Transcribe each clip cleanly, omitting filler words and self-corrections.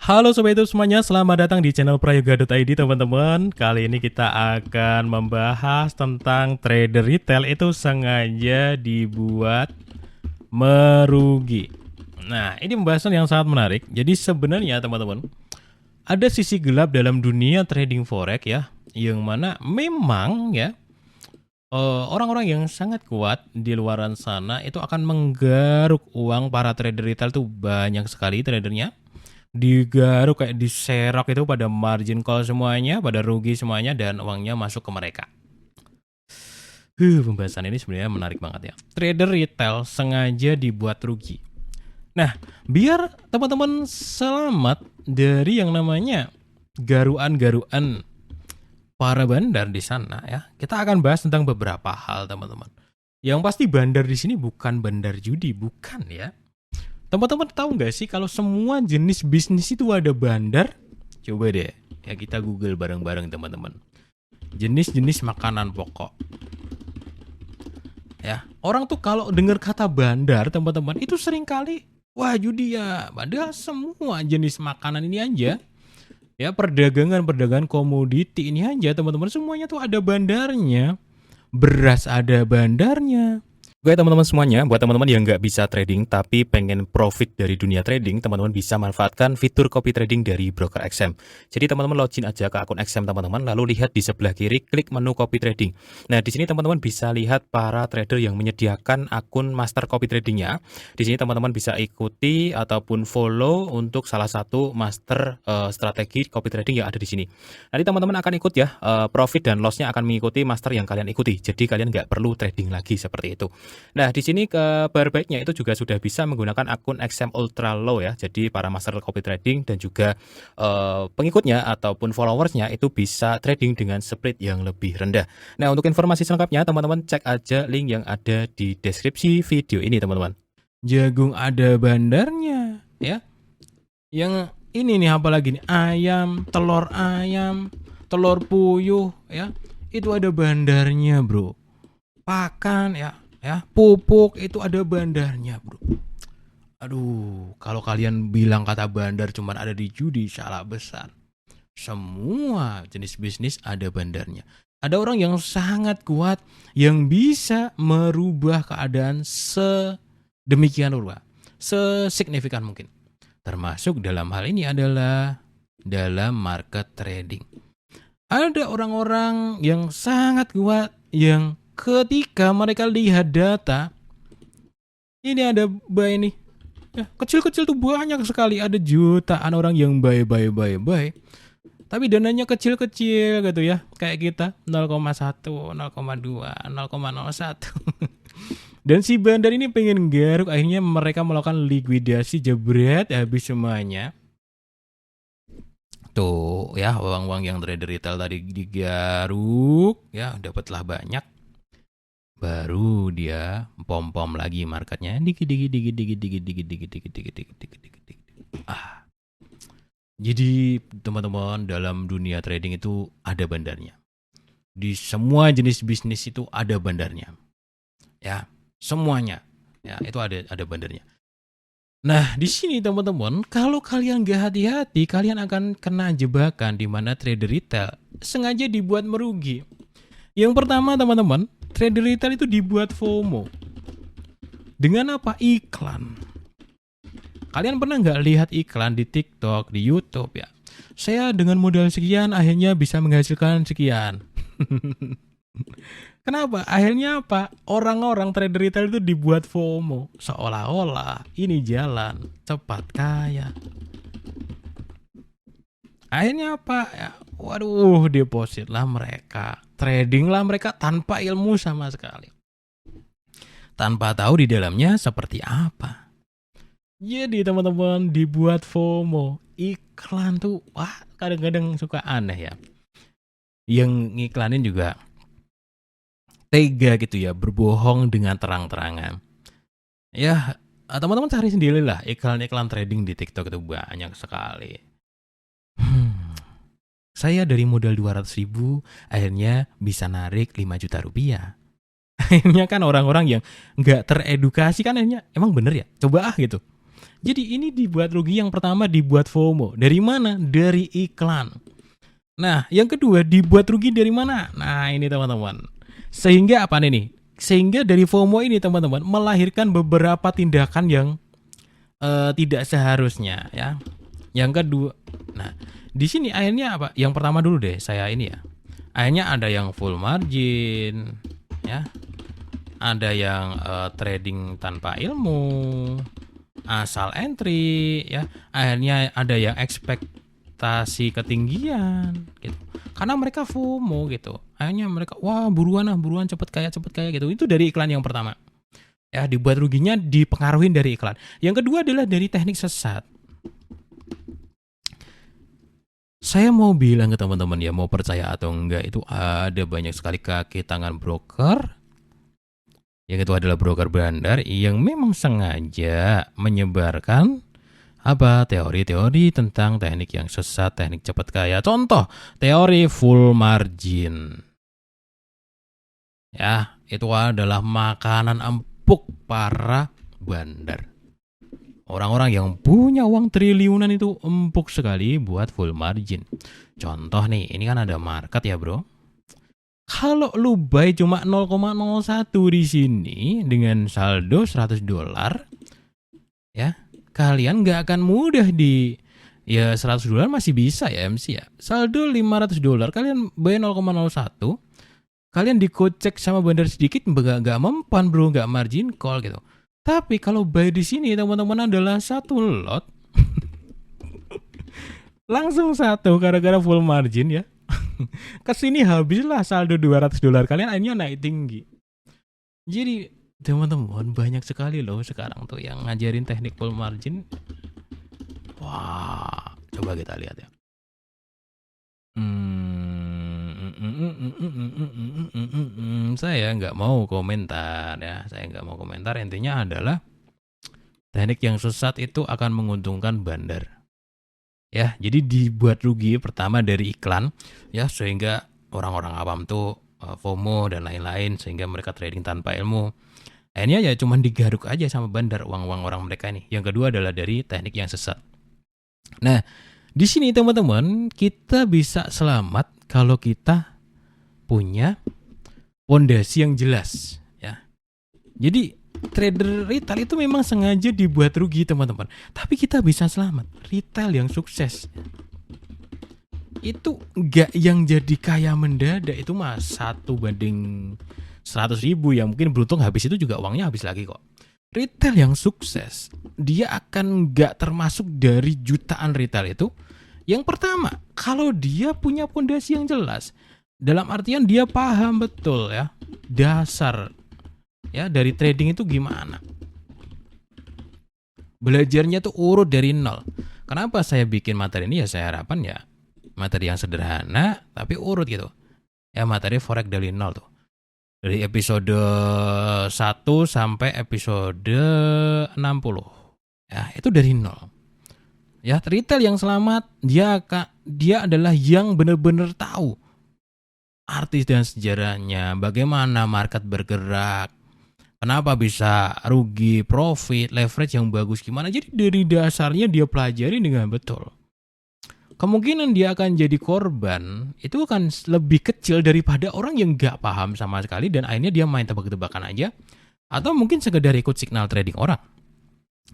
Halo Sobat YouTube semuanya, selamat datang di channel prayoga.id teman-teman. Kali ini kita akan membahas tentang trader retail itu sengaja dibuat merugi. Nah, ini pembahasan yang sangat menarik. Jadi sebenarnya teman-teman, ada sisi gelap dalam dunia trading forex ya, yang mana memang ya orang-orang yang sangat kuat di luaran sana itu akan menggaruk uang para trader retail tuh banyak sekali tradernya digaruk kayak diserok itu pada margin call semuanya, pada rugi semuanya dan uangnya masuk ke mereka. Pembahasan ini sebenarnya menarik banget ya. Trader retail sengaja dibuat rugi. Nah, biar teman-teman selamat dari yang namanya garuan-garuan para bandar di sana ya. Kita akan bahas tentang beberapa hal teman-teman. Yang pasti bandar di sini bukan bandar judi, bukan ya. Teman-teman tahu nggak sih kalau semua jenis bisnis itu ada bandar? Coba deh, ya kita Google bareng-bareng teman-teman. Jenis-jenis makanan pokok. Ya, orang tuh kalau dengar kata bandar teman-teman itu sering kali wah judi ya. Padahal semua jenis makanan ini aja. Ya, perdagangan komoditi ini aja teman-teman semuanya tuh ada bandarnya. Beras ada bandarnya. Oke teman-teman semuanya, buat teman-teman yang nggak bisa trading tapi pengen profit dari dunia trading, teman-teman bisa manfaatkan fitur copy trading dari broker XM. Jadi teman-teman login aja ke akun XM teman-teman, lalu lihat di sebelah kiri, klik menu copy trading. Nah di sini teman-teman bisa lihat para trader yang menyediakan akun master copy tradingnya. Di sini teman-teman bisa ikuti ataupun follow untuk salah satu master strategi copy trading yang ada di sini. Nanti teman-teman akan ikut ya, profit dan lossnya akan mengikuti master yang kalian ikuti. Jadi kalian nggak perlu trading lagi seperti itu. Nah, di sini kabar baiknya itu juga sudah bisa menggunakan akun XM Ultra Low ya. Jadi para master copy trading dan juga pengikutnya ataupun followersnya itu bisa trading dengan split yang lebih rendah. Nah, untuk informasi selengkapnya teman-teman cek aja link yang ada di deskripsi video ini teman-teman. Jagung ada bandarnya ya. Yang ini nih apalagi nih ayam, telur puyuh ya. Itu ada bandarnya, Bro. Pakan ya pupuk itu ada bandarnya bro. Aduh, kalau kalian bilang kata bandar cuma ada di judi, salah besar. Semua jenis bisnis ada bandarnya. Ada orang yang sangat kuat yang bisa merubah keadaan sedemikian rupa, sesignifikan mungkin. Termasuk dalam hal ini adalah dalam market trading. Ada orang-orang yang sangat kuat yang ketika mereka lihat data, ini ada buy nih, ya, kecil-kecil tuh banyak sekali, ada jutaan orang yang buy, tapi dananya kecil-kecil gitu ya, kayak kita 0,1, 0,2, 0,01. Dan si bandar ini pengen garuk, akhirnya mereka melakukan likuidasi, jebret, habis semuanya. Tuh ya, uang-uang yang trader retail tadi digaruk, ya dapatlah banyak. Baru dia pom-pom lagi marketnya dikit. Jadi teman-teman dalam dunia trading itu ada bandarnya. Di semua jenis bisnis itu ada bandarnya. Ya, semuanya. Ya, itu ada bandarnya. Nah, di sini teman-teman, kalau kalian gak hati-hati, kalian akan kena jebakan di mana trader retail sengaja dibuat merugi. Yang pertama teman-teman, trader retail itu dibuat FOMO. Dengan apa? Iklan. Kalian pernah nggak lihat iklan di TikTok, di YouTube ya? Saya dengan modal sekian akhirnya bisa menghasilkan sekian. Kenapa? Akhirnya apa? Orang-orang trader retail itu dibuat FOMO. Seolah-olah ini jalan cepat kaya. Akhirnya apa? Ya, waduh, deposit lah mereka. Trading lah mereka tanpa ilmu sama sekali. Tanpa tahu di dalamnya seperti apa. Jadi teman-teman dibuat FOMO. Iklan tuh wah kadang-kadang suka aneh ya. Yang ngiklanin juga tega gitu ya, berbohong dengan terang-terangan. Ya, teman-teman cari sendiri lah, iklan-iklan trading di TikTok itu banyak sekali. Saya dari modal 200.000 akhirnya bisa narik 5 juta rupiah. Akhirnya kan orang-orang yang nggak teredukasi kan akhirnya emang bener ya, coba gitu. Jadi ini dibuat rugi, yang pertama dibuat FOMO. Dari mana? Dari iklan. Nah, yang kedua dibuat rugi dari mana? Nah, ini teman-teman. Sehingga apa nih? Sehingga dari FOMO ini teman-teman melahirkan beberapa tindakan yang tidak seharusnya ya. Yang kedua, nah di sini akhirnya apa? Yang pertama dulu deh saya ini ya. Akhirnya ada yang full margin ya. Ada yang trading tanpa ilmu, asal entry ya. Akhirnya ada yang ekspektasi ketinggian gitu. Karena mereka FOMO gitu. Akhirnya mereka wah buruan cepet kaya gitu. Itu dari iklan yang pertama. Ya, dibuat ruginya dipengaruhi dari iklan. Yang kedua adalah dari teknik sesat. Saya mau bilang ke teman-teman ya, mau percaya atau enggak, itu ada banyak sekali kaki tangan broker. Yang itu adalah broker bandar yang memang sengaja menyebarkan apa teori-teori tentang teknik yang sesat, teknik cepat kaya. Contoh, teori full margin. Ya, itu adalah makanan empuk para bandar. Orang-orang yang punya uang triliunan itu empuk sekali buat full margin. Contoh nih, ini kan ada market ya bro. Kalau lu buy cuma 0,01 di sini dengan saldo $100, ya kalian nggak akan mudah di ya $100 masih bisa ya MC ya. Saldo $500, kalian buy 0,01, kalian dikocek sama bandar sedikit nggak mempan bro, nggak margin call gitu. Tapi kalau buy di sini teman-teman adalah satu lot langsung satu gara-gara full margin ya. Kesini habislah saldo $200, kalian akhirnya naik tinggi. Jadi teman-teman banyak sekali loh sekarang tuh yang ngajarin teknik full margin. Wah, coba kita lihat ya. Saya nggak mau komentar ya, intinya adalah teknik yang sesat itu akan menguntungkan bandar. Ya, jadi dibuat rugi pertama dari iklan ya, sehingga orang-orang awam tuh FOMO dan lain-lain, sehingga mereka trading tanpa ilmu. Akhirnya ya cuman digaruk aja sama bandar uang-uang orang mereka ini. Yang kedua adalah dari teknik yang sesat. Nah, di sini teman-teman kita bisa selamat kalau kita punya fondasi yang jelas ya. Jadi trader retail itu memang sengaja dibuat rugi teman-teman, tapi kita bisa selamat. Retail yang sukses itu enggak yang jadi kaya mendadak, itu mah 1/100.000 ya, mungkin beruntung habis itu juga uangnya habis lagi kok. Retail yang sukses dia akan enggak termasuk dari jutaan retail itu. Yang pertama, kalau dia punya fondasi yang jelas, dalam artian dia paham betul ya dasar ya dari trading itu gimana. Belajarnya tuh urut dari nol. Kenapa saya bikin materi ini ya, saya harapan ya materi yang sederhana tapi urut gitu. Ya materi forex dari nol tuh. Dari episode 1 sampai episode 60. Ya, itu dari nol. Ya, retail yang selamat dia adalah yang benar-benar tahu arti dan sejarahnya, bagaimana market bergerak, kenapa bisa rugi, profit, leverage yang bagus gimana. Jadi dari dasarnya dia pelajari dengan betul. Kemungkinan dia akan jadi korban itu akan lebih kecil daripada orang yang gak paham sama sekali dan akhirnya dia main tebak-tebakan aja, atau mungkin sekedar ikut signal trading orang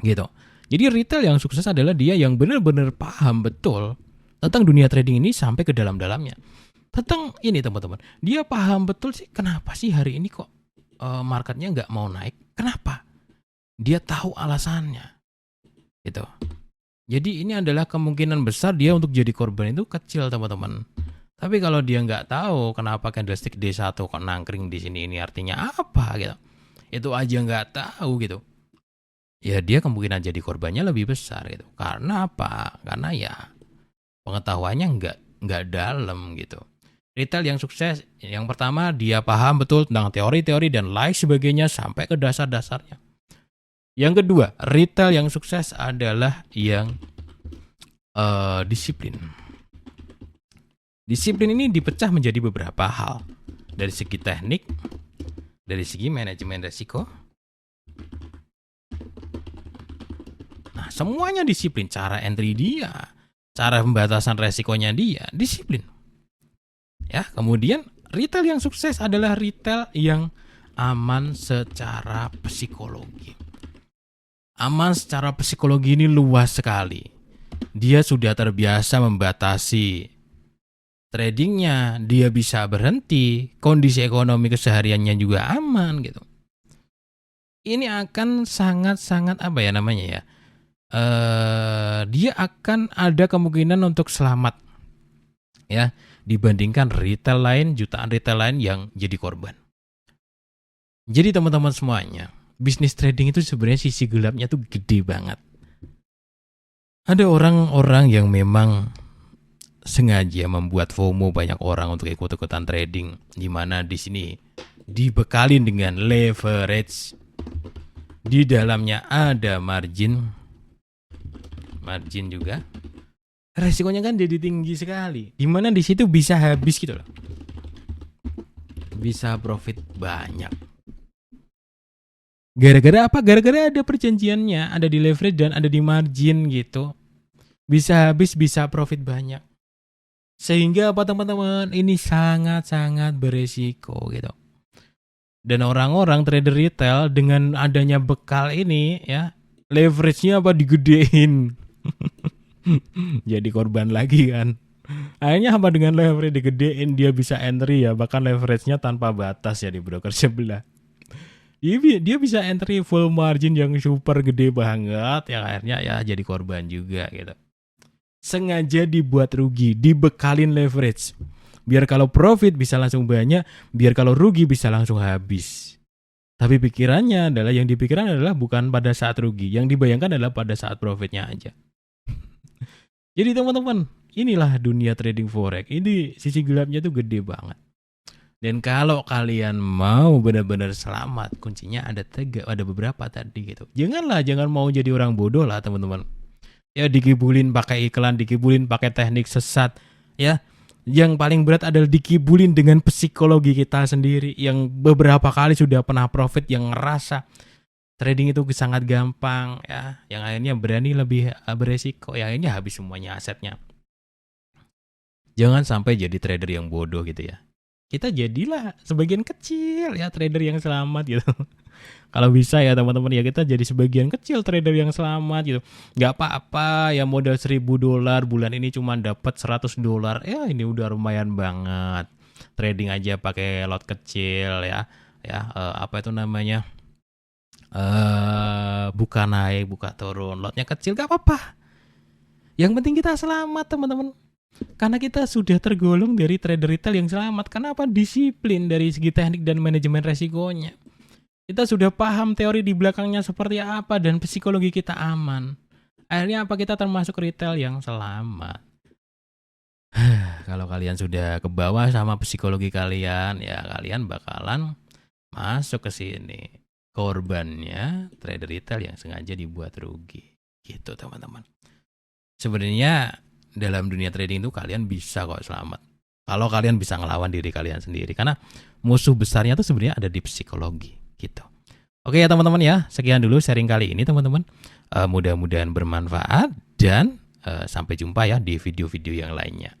gitu. Jadi retail yang sukses adalah dia yang benar-benar paham betul tentang dunia trading ini sampai ke dalam-dalamnya. Tentang ini teman-teman, dia paham betul sih kenapa sih hari ini kok marketnya nggak mau naik, kenapa? Dia tahu alasannya, gitu. Jadi ini adalah kemungkinan besar dia untuk jadi korban itu kecil teman-teman. Tapi kalau dia nggak tahu kenapa candlestick D1 kok nangkring di sini, ini artinya apa gitu, itu aja nggak tahu gitu, ya dia kemungkinan jadi korbannya lebih besar gitu. Karena apa? Karena ya pengetahuannya nggak dalam gitu. Retail yang sukses, yang pertama dia paham betul tentang teori-teori dan lain sebagainya sampai ke dasar-dasarnya. Yang kedua, retail yang sukses adalah yang disiplin. Disiplin ini dipecah menjadi beberapa hal. Dari segi teknik, dari segi manajemen resiko. Nah, semuanya disiplin. Cara entry dia, cara pembatasan resikonya dia, disiplin. Ya, kemudian retail yang sukses adalah retail yang aman secara psikologi. Aman secara psikologi ini luas sekali. Dia sudah terbiasa membatasi tradingnya, dia bisa berhenti, kondisi ekonomi kesehariannya juga aman gitu. Ini akan sangat-sangat apa ya namanya ya? Dia akan ada kemungkinan untuk selamat ya dibandingkan retail lain, jutaan retail lain yang jadi korban. Jadi teman-teman semuanya, bisnis trading itu sebenarnya sisi gelapnya tuh gede banget. Ada orang-orang yang memang sengaja membuat FOMO banyak orang untuk ikut-ikutan trading, di mana di sini dibekalin dengan leverage. Di dalamnya ada margin juga. Resikonya kan jadi tinggi sekali. Di mana di situ bisa habis gitu loh. Bisa profit banyak. Gara-gara apa? Gara-gara ada perjanjiannya, ada di leverage dan ada di margin gitu. Bisa habis, bisa profit banyak. Sehingga apa teman-teman? Ini sangat-sangat beresiko gitu. Dan orang-orang trader retail dengan adanya bekal ini ya, leverage-nya apa digedein. Jadi korban lagi kan. Akhirnya apa dengan leverage digedein dia bisa entry ya, bahkan leverage-nya tanpa batas ya di broker sebelah. Dia bisa entry full margin yang super gede banget, yang akhirnya ya jadi korban juga gitu. Sengaja dibuat rugi, dibekalin leverage. Biar kalau profit bisa langsung banyak, biar kalau rugi bisa langsung habis. Tapi pikirannya adalah, yang dipikirkan adalah bukan pada saat rugi, yang dibayangkan adalah pada saat profitnya aja. Jadi teman-teman, inilah dunia trading forex. Ini sisi gelapnya tuh gede banget. Dan kalau kalian mau benar-benar selamat, kuncinya ada beberapa tadi gitu. Jangan mau jadi orang bodoh lah teman-teman. Ya dikibulin pakai iklan, dikibulin pakai teknik sesat. Ya, yang paling berat adalah dikibulin dengan psikologi kita sendiri. Yang beberapa kali sudah pernah profit, yang ngerasa trading itu sangat gampang ya. Yang akhirnya berani lebih beresiko, ya akhirnya habis semuanya asetnya. Jangan sampai jadi trader yang bodoh gitu ya. Kita jadilah sebagian kecil ya trader yang selamat gitu. Kalau bisa ya teman-teman ya, kita jadi sebagian kecil trader yang selamat gitu. Gak apa-apa ya, modal $1.000 bulan ini cuma dapat $100. Ya ini udah lumayan banget. Trading aja pakai lot kecil ya. Apa itu namanya? Buka naik, buka turun. Lotnya kecil gak apa-apa. Yang penting kita selamat teman-teman. Karena kita sudah tergolong dari trader retail yang selamat. Kenapa? Disiplin dari segi teknik dan manajemen resikonya. Kita sudah paham teori di belakangnya seperti apa dan psikologi kita aman. Akhirnya apa? Kita termasuk retail yang selamat. Kalau kalian sudah ke bawah sama psikologi kalian, ya kalian bakalan masuk ke sini. Korbannya trader retail yang sengaja dibuat rugi. Gitu teman-teman. Sebenarnya dalam dunia trading itu kalian bisa kok selamat. Kalau kalian bisa ngelawan diri kalian sendiri. Karena musuh besarnya tuh sebenarnya ada di psikologi gitu. Oke ya teman-teman ya. Sekian dulu sharing kali ini teman-teman. Mudah-mudahan bermanfaat. Dan sampai jumpa ya di video-video yang lainnya.